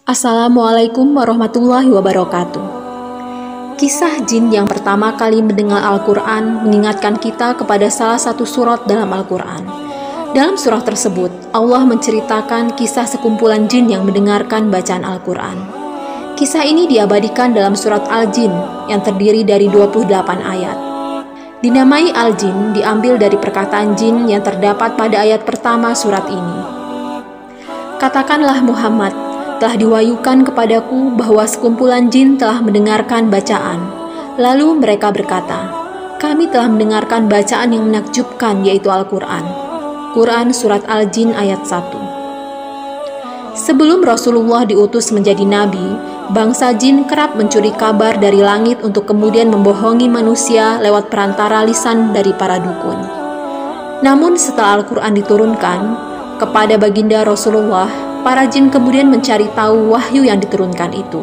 Assalamualaikum warahmatullahi wabarakatuh. Kisah jin yang pertama kali mendengar Al-Quran mengingatkan kita kepada salah satu surat dalam Al-Quran. Dalam surah tersebut, Allah menceritakan kisah sekumpulan jin yang mendengarkan bacaan Al-Quran. Kisah ini diabadikan dalam surat Al-Jin yang terdiri dari 28 ayat. Dinamai Al-Jin diambil dari perkataan jin yang terdapat pada ayat pertama surat ini. Katakanlah Muhammad, telah diwahyukan kepadaku bahwa sekumpulan jin telah mendengarkan bacaan. Lalu mereka berkata, kami telah mendengarkan bacaan yang menakjubkan, yaitu Al-Quran. Quran Surat Al-Jin ayat 1. Sebelum Rasulullah diutus menjadi nabi, bangsa jin kerap mencuri kabar dari langit untuk kemudian membohongi manusia lewat perantara lisan dari para dukun. Namun setelah Al-Quran diturunkan kepada baginda Rasulullah, para jin kemudian mencari tahu wahyu yang diturunkan itu.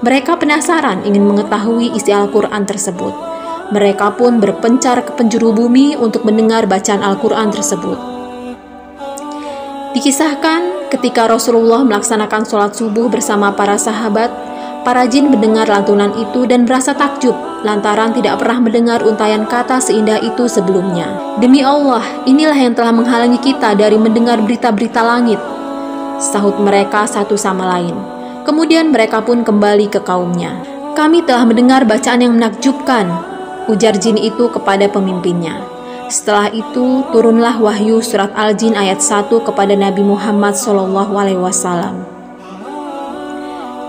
Mereka penasaran ingin mengetahui isi Al-Quran tersebut. Mereka pun berpencar ke penjuru bumi untuk mendengar bacaan Al-Quran tersebut. Dikisahkan ketika Rasulullah melaksanakan sholat subuh bersama para sahabat, para jin mendengar lantunan itu dan merasa takjub lantaran tidak pernah mendengar untayan kata seindah itu sebelumnya. Demi Allah, inilah yang telah menghalangi kita dari mendengar berita-berita langit, sahut mereka satu sama lain. Kemudian mereka pun kembali ke kaumnya. Kami telah mendengar bacaan yang menakjubkan, ujar jin itu kepada pemimpinnya. Setelah itu turunlah wahyu surat Al-Jin ayat 1 kepada Nabi Muhammad SAW.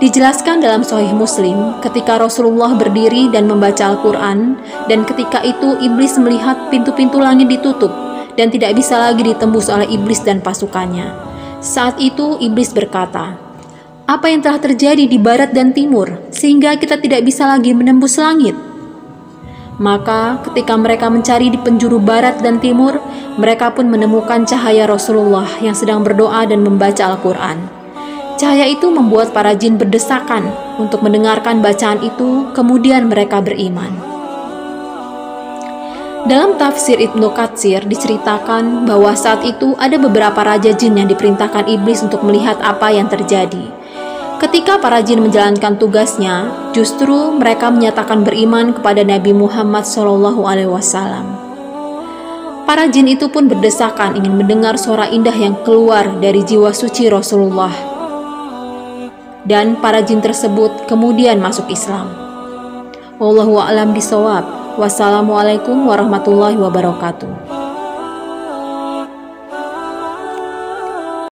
Dijelaskan dalam Sahih Muslim ketika Rasulullah berdiri dan membaca Al-Quran, dan ketika itu iblis melihat pintu-pintu langit ditutup dan tidak bisa lagi ditembus oleh iblis dan pasukannya. Saat itu iblis berkata, apa yang telah terjadi di barat dan timur sehingga kita tidak bisa lagi menembus langit? Maka ketika mereka mencari di penjuru barat dan timur, mereka pun menemukan cahaya Rasulullah yang sedang berdoa dan membaca Al-Quran. Cahaya itu membuat para jin berdesakan untuk mendengarkan bacaan itu, kemudian mereka beriman. Dalam tafsir Ibnu Katsir diceritakan bahwa saat itu ada beberapa raja jin yang diperintahkan iblis untuk melihat apa yang terjadi. Ketika para jin menjalankan tugasnya, justru mereka menyatakan beriman kepada Nabi Muhammad SAW. Para jin itu pun berdesakan ingin mendengar suara indah yang keluar dari jiwa suci Rasulullah. Dan para jin tersebut kemudian masuk Islam. Wallahu a'lam bishawab. Wassalamualaikum warahmatullahi wabarakatuh.